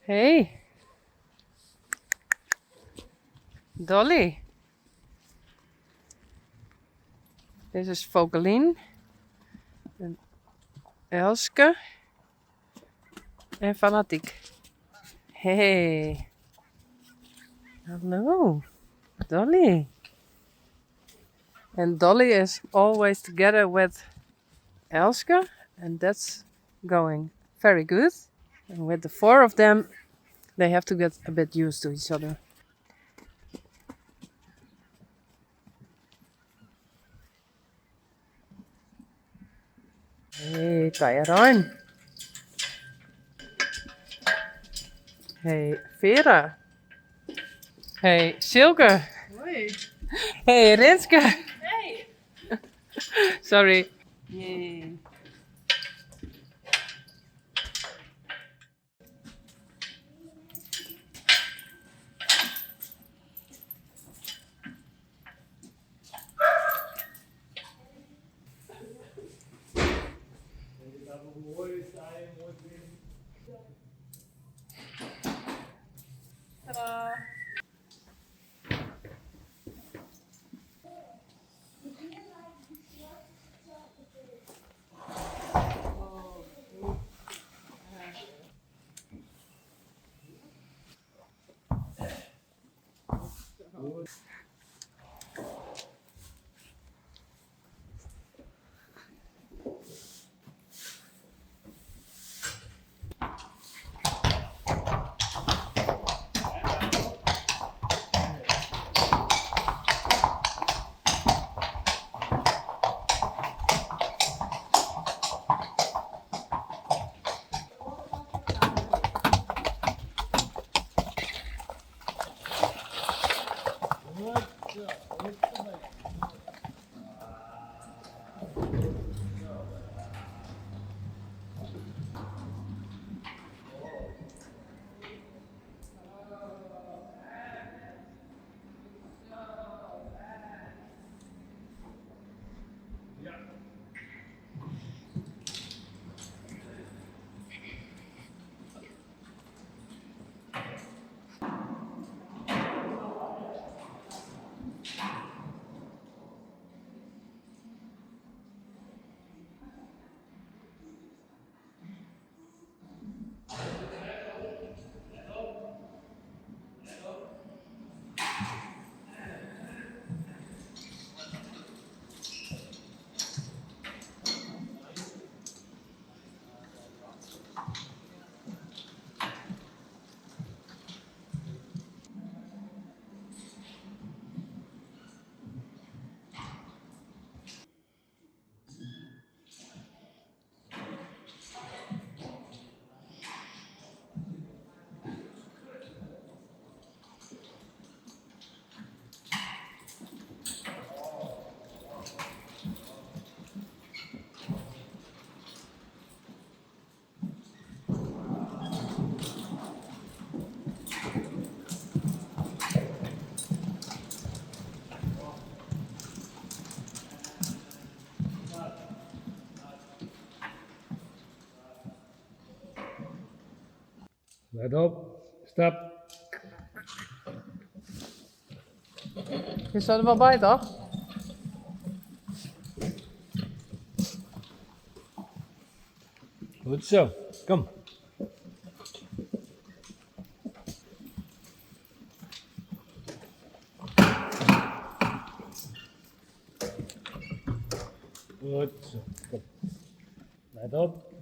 Hey, Dolly. This is Vogelien en Elske en Fanatiek. Hey, hello, Dolly. And Dolly is always together with Elske, and that's going very good. And with the four of them, they have to get a bit used to each other. Hey, Teije Rein. Hey, Vera. Hey, Silke. Hoi. Hey, Rinske. Hey. Sorry. Yay. Tadaa. Let op. Stap. Je staat er wel bij, toch? Goed zo. Kom. Goed zo. Kom. Let op.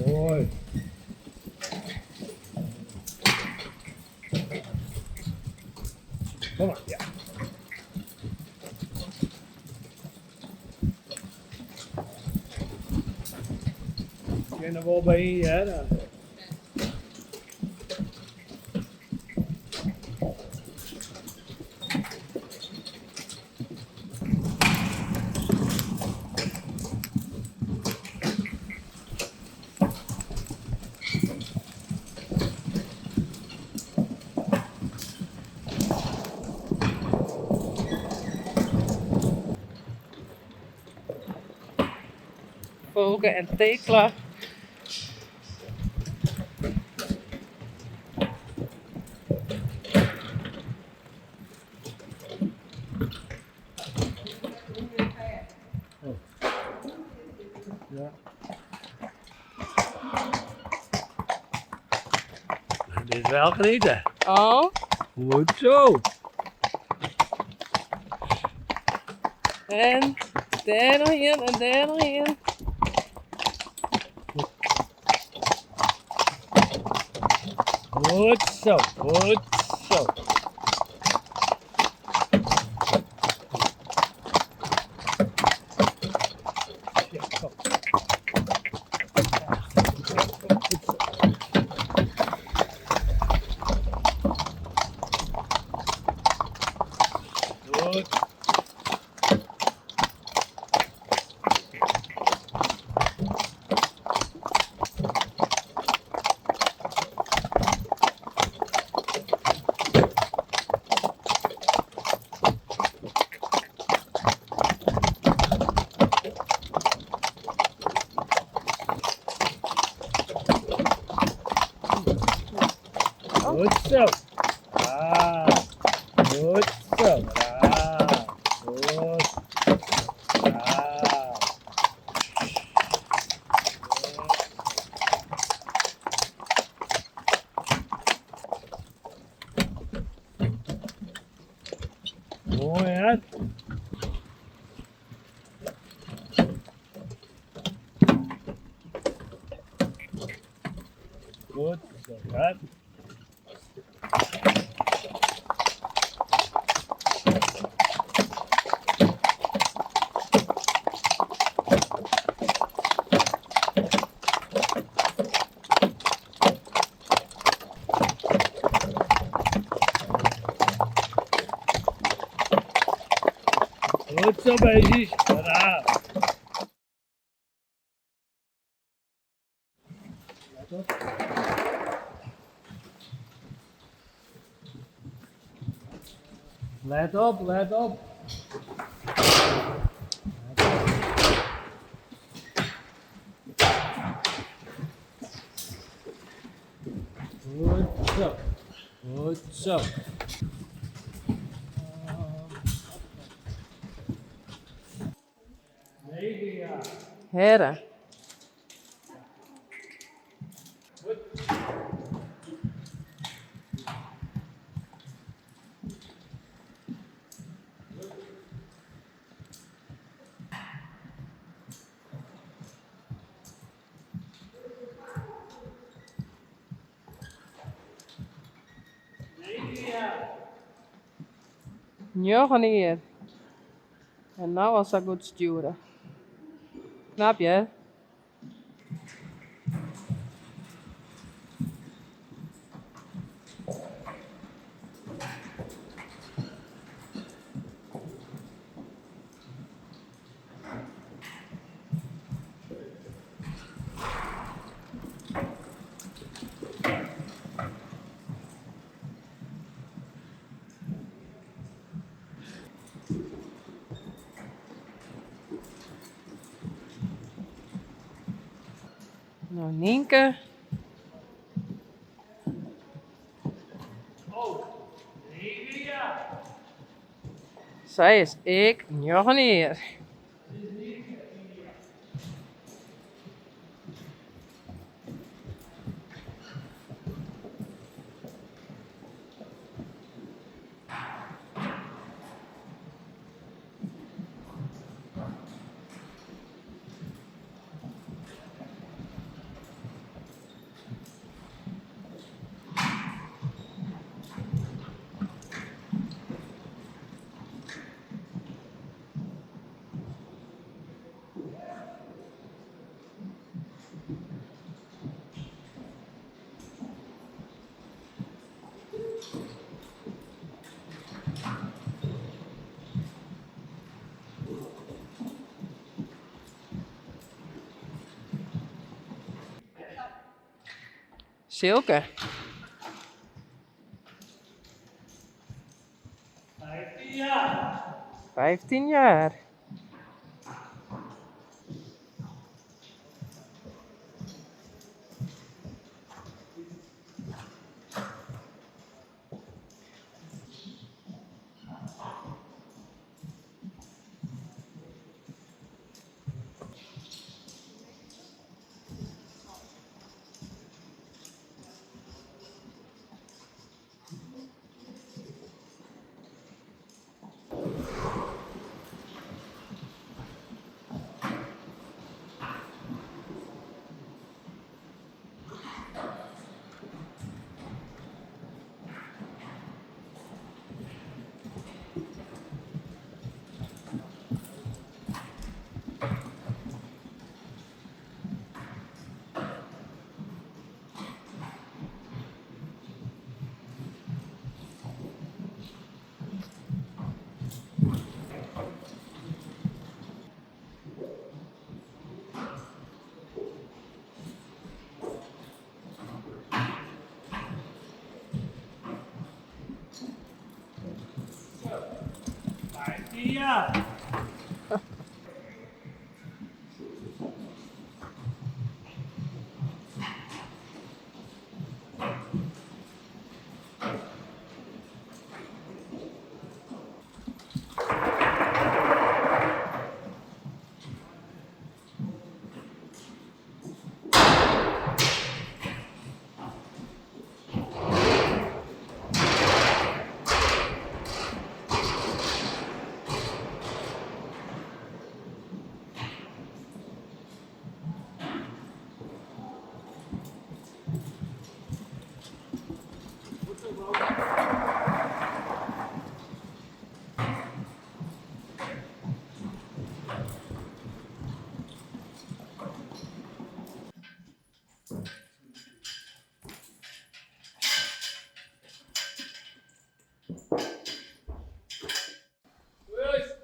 Mooi. Kom maar, ja. Ken er wel bij je, hè? Dan. spoken en Tekla. Ja. Dit is wel genieten. Oh, Goed zo. en daar nog in en daar nog in. Goed zo. Goed zo. Ja, kom. Goed. Goed zo. Ah, goed zo. Ah, goed. Ah. Mooi hè? Goed zo hè? Goed zo bezig. Tadaa. Let op. Let op, let op. Goed zo. Goed zo. Ja. Heren. Nog hier. En nou was dat goed sturen. Knap je? Nou, Nienke. Zij is ik, nog hier. Silke. 15 jaar. 15 jaar. Ja.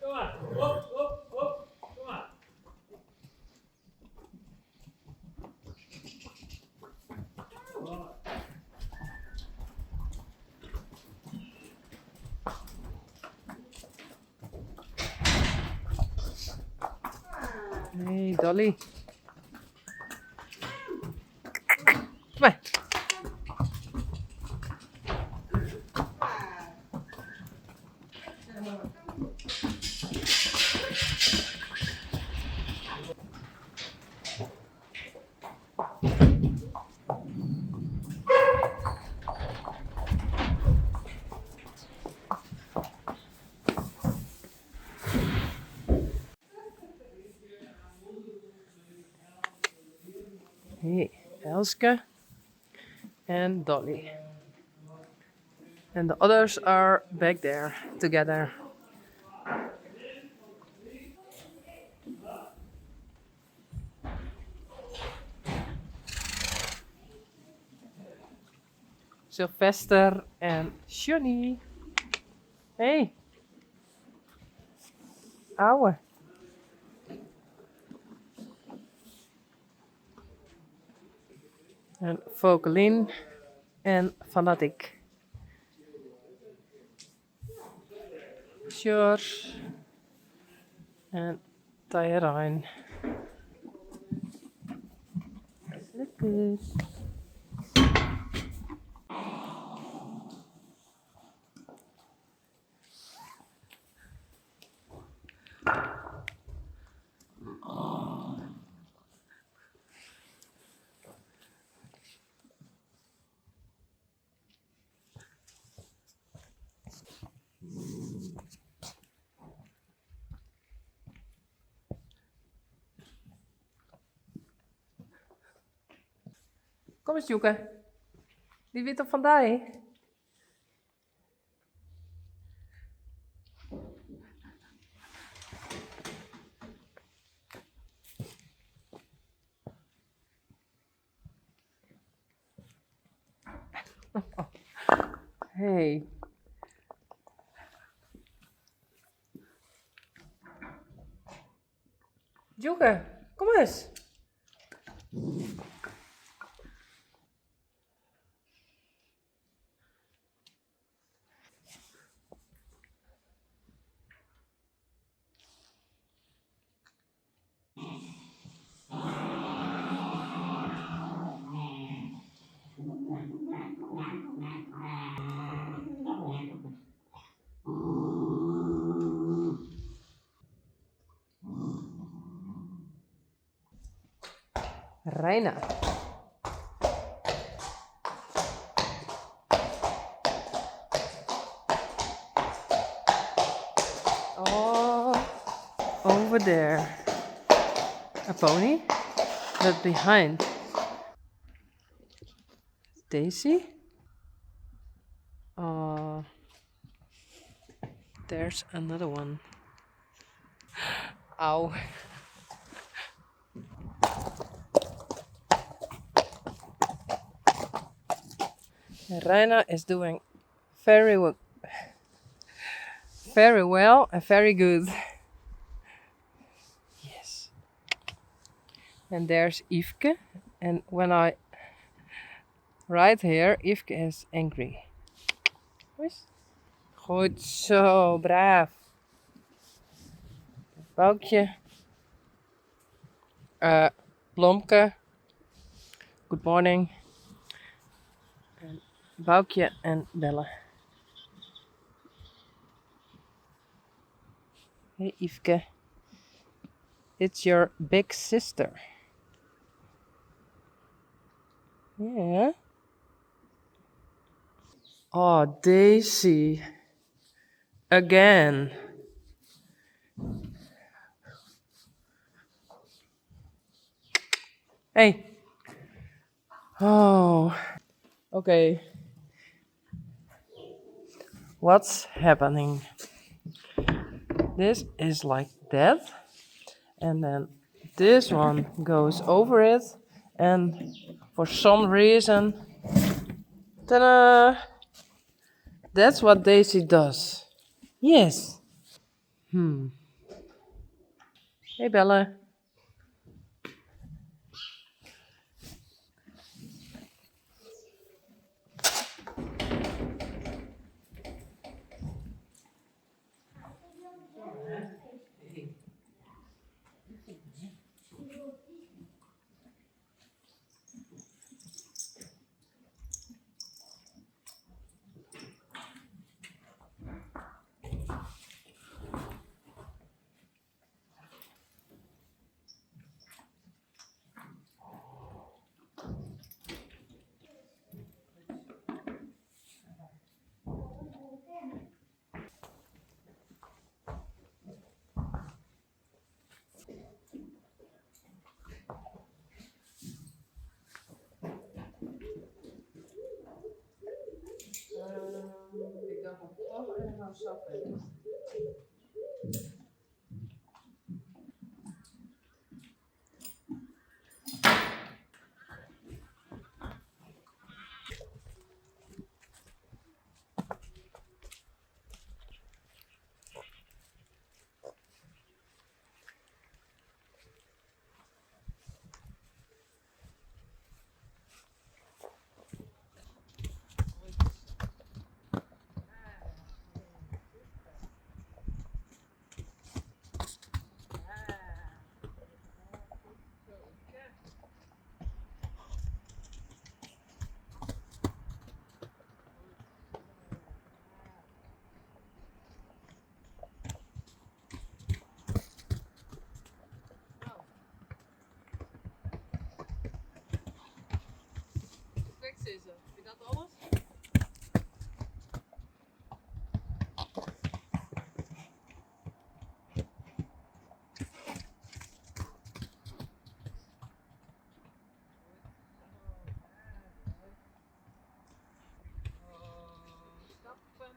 Kom maar. Op, op, op. Kom maar. Hey, Dolly. Kom maar. Hey, Elske and Dolly. And the others are back there together. Sylvester and Johnny. Hey. Ouwe. And Vogelin and Fanatic. George and Teije Rein. Look good. Kom eens, Joeke. Die weet toch van die? Hey. Joeke, kom eens. Reina. Oh, over there. A pony, but behind. Daisy. Oh, there's another one. Ow. Reina is doing very well and very good. Yes. And there's Yfke. And when I ride here, Yfke is angry. Goed zo, braaf. Boukje, Blomke, good morning. En Boukje en Belle. Hey Yfke, it's your big sister. Yeah. Oh, Daisy. Again. Hey. Oh. Okay. What's happening? This is like that. And then this one goes over it. And for some reason, ta-da! That's what Daisy does. Yes. Hey Bella. Ik dacht op toch en dan zo. Fix is er. Is dat alles? Stappen.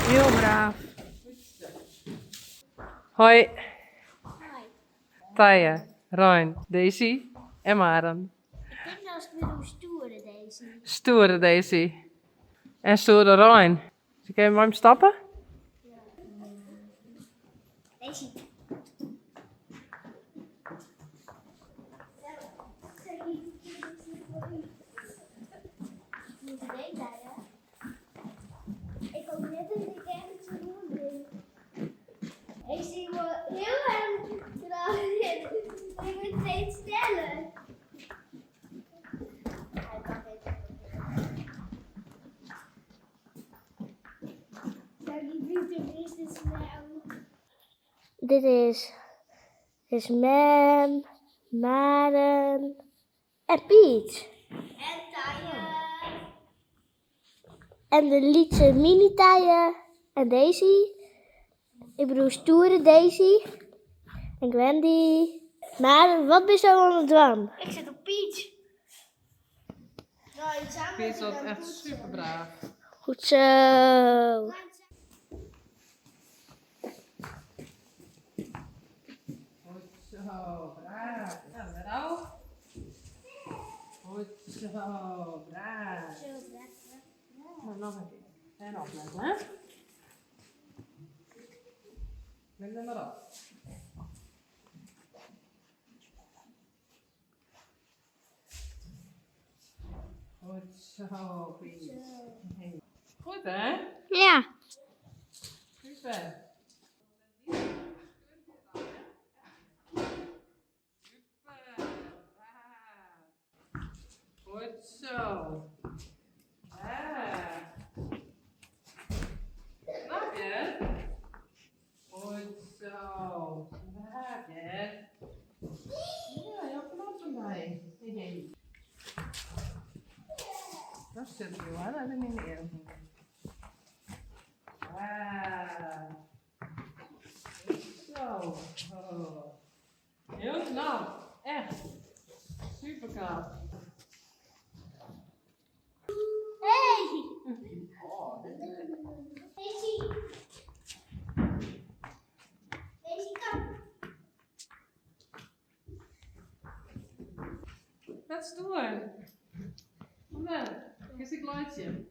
Heel braaf. Hoi. Teije, Rein, Daisy en Maren. Ik denk als ik bedoel stoere deze. Stoere Daisy. En stoere Rein. Dus kun je met hem stappen? Deze. Ik ook net een ik ergens te doen ben. Ik zie me heel erg gedaan. Ik moet steeds stellen. Dit is Mem, Maren en Piet. En Taaien. En de liedse mini Taaien en Daisy. Ik bedoel stoere Daisy. En Gwendy. Maren, wat ben je aan het doen? Ik zit op Piet. Piet was echt super braaf. Goed zo. Goed zo, braaf. Ja, met jou. Goed zo, braaf. Nou, nog een keer. En opletten, hè? Leg hem maar op. Goed zo, Piet. Hey. Goed, hè? Ja. Super. Goed zo. Snap je? Goed zo. Snap je? Ja, je knap erbij. Nee. Dat zit je wel, dat is niet meer. Goed zo. Oh. Heel knap. Echt. Super knap. Hey! Oh, dit is Daisy. Daisy, kom. Dat is stoer. Kom dan, kies ik lichtje.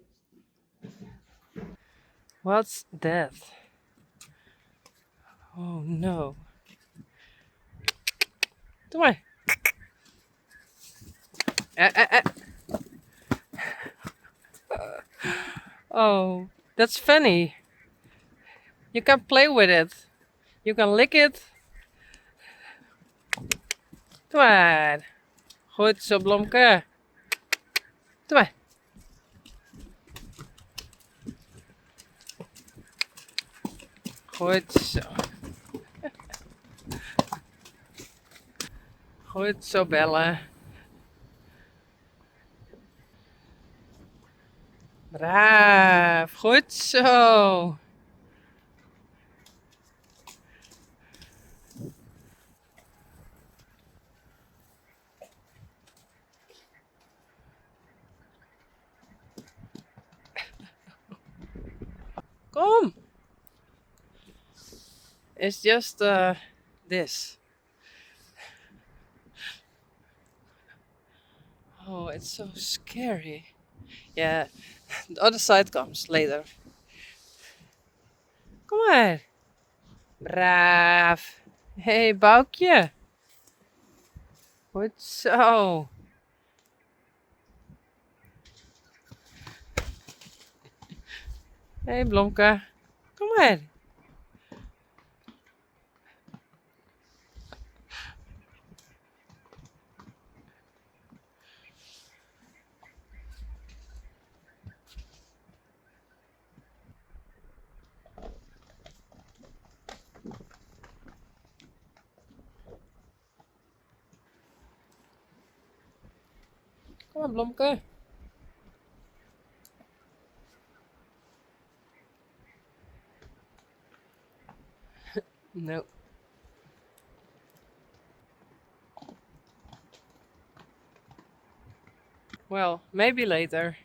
What's that? Oh no. Doe maar. Oh, that's funny. You can play with it. You can lick it. Doe maar. Goed zo, Blomke. Doe maar. Goed zo. Goed zo, Bella. Braaf. Goed zo. Kom. It's just this. Oh, it's so scary. Yeah, the other side comes later. Kom maar. Braaf. Hey, Boukje. Goed zo. Hey, Blomke. Kom maar. Kom maar, Blomke. No. Well, maybe later.